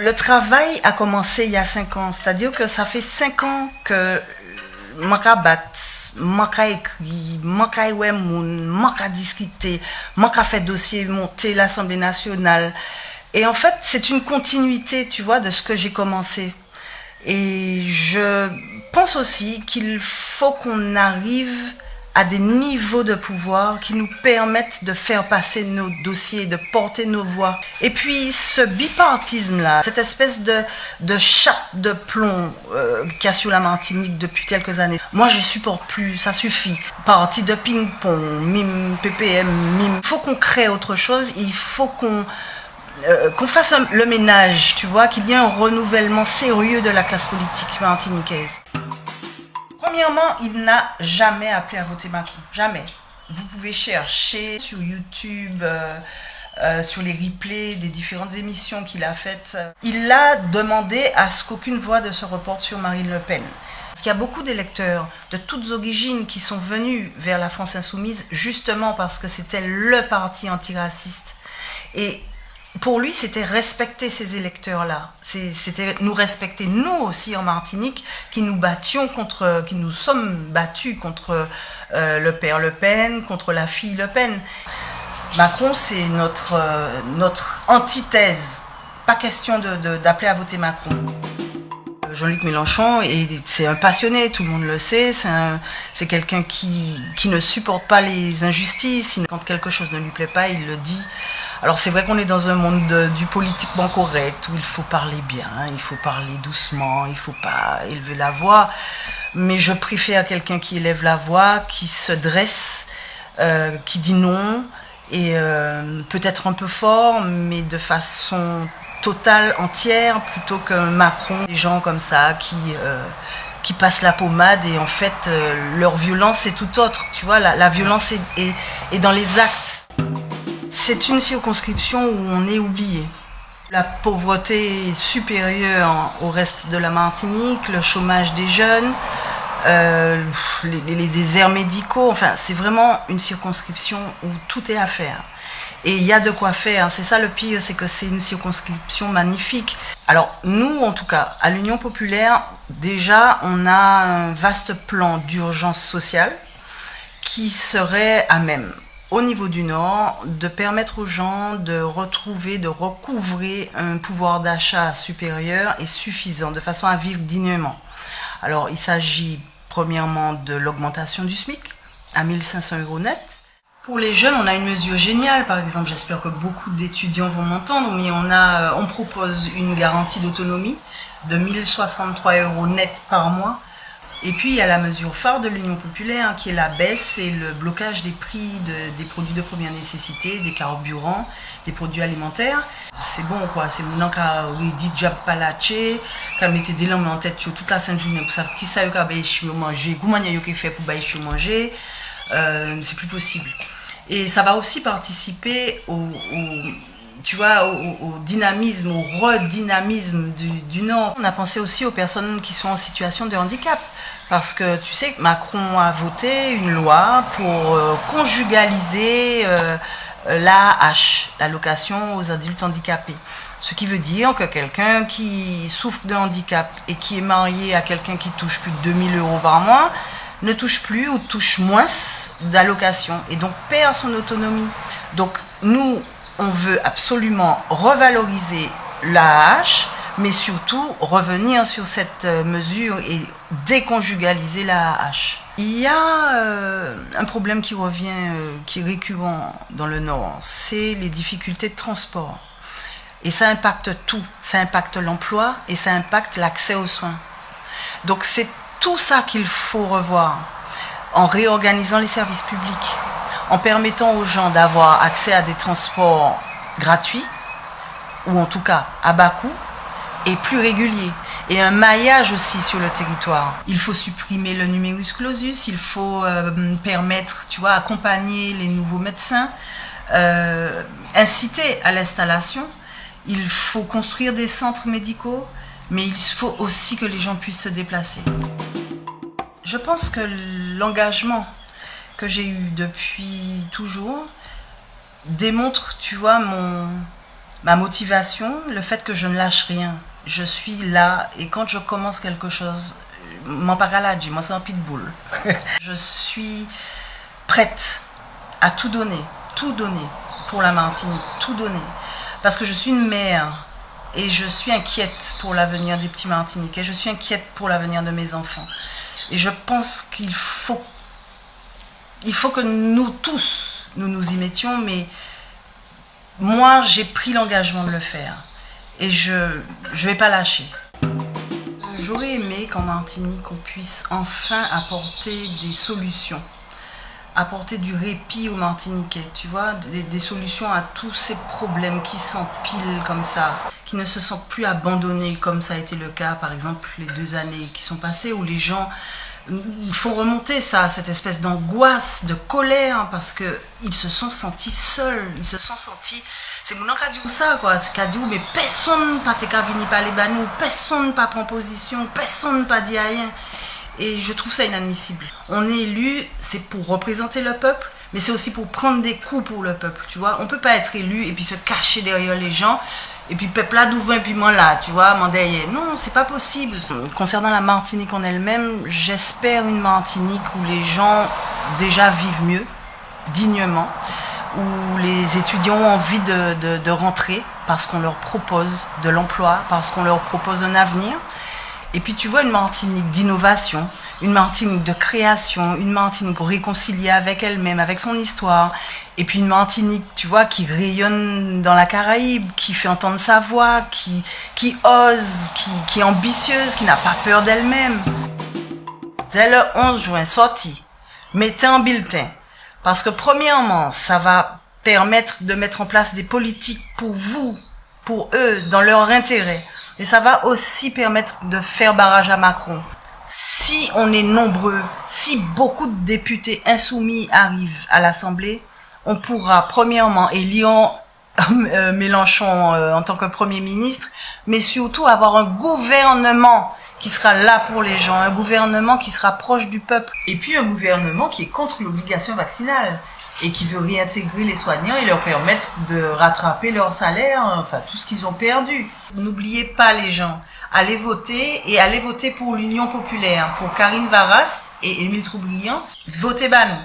Le travail a commencé il y a 5 ans, c'est-à-dire que ça fait 5 ans que manque battre, manque écrit, manque ouais moun, manque discuter, manque faire dossier, monter l'Assemblée nationale. Et en fait, c'est une continuité, tu vois, de ce que j'ai commencé. Et je pense aussi qu'il faut qu'on arrive à des niveaux de pouvoir qui nous permettent de faire passer nos dossiers, de porter nos voix. Et puis ce bipartisme-là, cette espèce de chape de plomb qu'il y a sur la Martinique depuis quelques années, moi je supporte plus, ça suffit. Parti de ping-pong, mime, PPM, mime. Il faut qu'on crée autre chose, il faut qu'on fasse le ménage, tu vois, qu'il y ait un renouvellement sérieux de la classe politique martiniquaise. Premièrement, il n'a jamais appelé à voter Macron. Jamais. Vous pouvez chercher sur YouTube, sur les replays des différentes émissions qu'il a faites. Il a demandé à ce qu'aucune voix ne se reporte sur Marine Le Pen. Parce qu'il y a beaucoup d'électeurs de toutes origines qui sont venus vers la France Insoumise justement parce que c'était le parti antiraciste. Et pour lui, c'était respecter ces électeurs-là. C'était nous respecter, nous aussi en Martinique, qui nous sommes battus contre le père Le Pen, contre la fille Le Pen. Macron, c'est notre antithèse. Pas question d'appeler à voter Macron. Jean-Luc Mélenchon, c'est un passionné, tout le monde le sait. C'est quelqu'un qui ne supporte pas les injustices. Quand quelque chose ne lui plaît pas, il le dit. Alors c'est vrai qu'on est dans un monde du politiquement correct, où il faut parler bien, il faut parler doucement, il ne faut pas élever la voix. Mais je préfère quelqu'un qui élève la voix, qui se dresse, qui dit non, et peut-être un peu fort, mais de façon totale, entière, plutôt que Macron. Des gens comme ça qui passent la pommade et en fait leur violence est tout autre. Tu vois, la violence est dans les actes. C'est une circonscription où on est oublié. La pauvreté est supérieure au reste de la Martinique, le chômage des jeunes, les déserts médicaux. Enfin, c'est vraiment une circonscription où tout est à faire. Et il y a de quoi faire. C'est ça le pire, c'est que c'est une circonscription magnifique. Alors nous, en tout cas, à l'Union populaire, déjà, on a un vaste plan d'urgence sociale qui serait à même, au niveau du Nord, de permettre aux gens de retrouver, de recouvrer un pouvoir d'achat supérieur et suffisant, de façon à vivre dignement. Alors, il s'agit premièrement de l'augmentation du SMIC à 1 500 € net. Pour les jeunes, on a une mesure géniale, par exemple, j'espère que beaucoup d'étudiants vont m'entendre, mais on propose une garantie d'autonomie de 1 063 € net par mois. Et puis il y a la mesure phare de l'Union populaire qui est la baisse et le blocage des prix des produits de première nécessité, des carburants, des produits alimentaires. C'est bon quoi, c'est mon qui a dit job palaché, qui a mis des lampes en tête sur toute la sainte journée pour savoir qui ça y a manger, comment il y a fait pour manger, c'est plus possible. Et ça va aussi participer tu vois, au dynamisme, au redynamisme du Nord. On a pensé aussi aux personnes qui sont en situation de handicap. Parce que tu sais que Macron a voté une loi pour conjugaliser l'AAH, l'allocation aux adultes handicapés. Ce qui veut dire que quelqu'un qui souffre de handicap et qui est marié à quelqu'un qui touche plus de 2 000 € par mois ne touche plus ou touche moins d'allocation et donc perd son autonomie. Donc nous, on veut absolument revaloriser l'AAH, mais surtout revenir sur cette mesure et déconjugaliser l'AAH. Il y a un problème qui revient, qui est récurrent dans le Nord, c'est les difficultés de transport. Et ça impacte tout, ça impacte l'emploi et ça impacte l'accès aux soins. Donc c'est tout ça qu'il faut revoir en réorganisant les services publics, en permettant aux gens d'avoir accès à des transports gratuits, ou en tout cas à bas coût, et plus réguliers. Et un maillage aussi sur le territoire. Il faut supprimer le numerus clausus, il faut permettre, tu vois, accompagner les nouveaux médecins, inciter à l'installation. Il faut construire des centres médicaux, mais il faut aussi que les gens puissent se déplacer. Je pense que l'engagement que j'ai eu depuis toujours démontre, tu vois, Ma motivation, le fait que je ne lâche rien. Je suis là et quand je commence quelque chose, m'en parle, moi c'est un pitbull. Je suis prête à tout donner pour la Martinique, tout donner. Parce que je suis une mère et je suis inquiète pour l'avenir des petits Martiniquais, je suis inquiète pour l'avenir de mes enfants. Et je pense qu'il faut que nous tous, nous y mettions, mais moi j'ai pris l'engagement de le faire et je vais pas lâcher. J'aurais aimé qu'en Martinique on puisse enfin apporter des solutions, apporter du répit aux Martiniquais, tu vois, des solutions à tous ces problèmes qui s'empilent comme ça, qui ne se sentent plus abandonnés comme ça a été le cas par exemple les 2 années qui sont passées où les gens font remonter ça, cette espèce d'angoisse, de colère, parce qu'ils se sont sentis seuls, ils se sont sentis... C'est mon qui a dit ça, quoi. C'est qu'a dit, mais personne n'a pas venu parler de nous, personne n'a pas pris position, personne n'a pas dit rien. Et je trouve ça inadmissible. On est élu, c'est pour représenter le peuple, mais c'est aussi pour prendre des coups pour le peuple, tu vois. On ne peut pas être élu et puis se cacher derrière les gens, et puis peuple là d'ouvrir et puis moi là, tu vois, moi derrière. Non, c'est pas possible. Concernant la Martinique en elle-même, j'espère une Martinique où les gens déjà vivent mieux, dignement, où les étudiants ont envie de rentrer parce qu'on leur propose de l'emploi, parce qu'on leur propose un avenir. Et puis tu vois une Martinique d'innovation, une Martinique de création, une Martinique réconciliée avec elle-même, avec son histoire. Et puis une Martinique, tu vois, qui rayonne dans la Caraïbe, qui fait entendre sa voix, qui ose, qui est ambitieuse, qui n'a pas peur d'elle-même. Dès le 11 juin, sorti, mettez un bulletin. Parce que premièrement, ça va permettre de mettre en place des politiques pour vous, pour eux, dans leur intérêt. Et ça va aussi permettre de faire barrage à Macron. Si on est nombreux, si beaucoup de députés insoumis arrivent à l'Assemblée, on pourra premièrement élire Mélenchon en tant que Premier ministre, mais surtout avoir un gouvernement qui sera là pour les gens, un gouvernement qui sera proche du peuple, et puis un gouvernement qui est contre l'obligation vaccinale et qui veut réintégrer les soignants et leur permettre de rattraper leur salaire, enfin tout ce qu'ils ont perdu. N'oubliez pas les gens, allez voter et allez voter pour l'Union populaire, pour Karine Varas et Émile Troubriand. Votez Banou.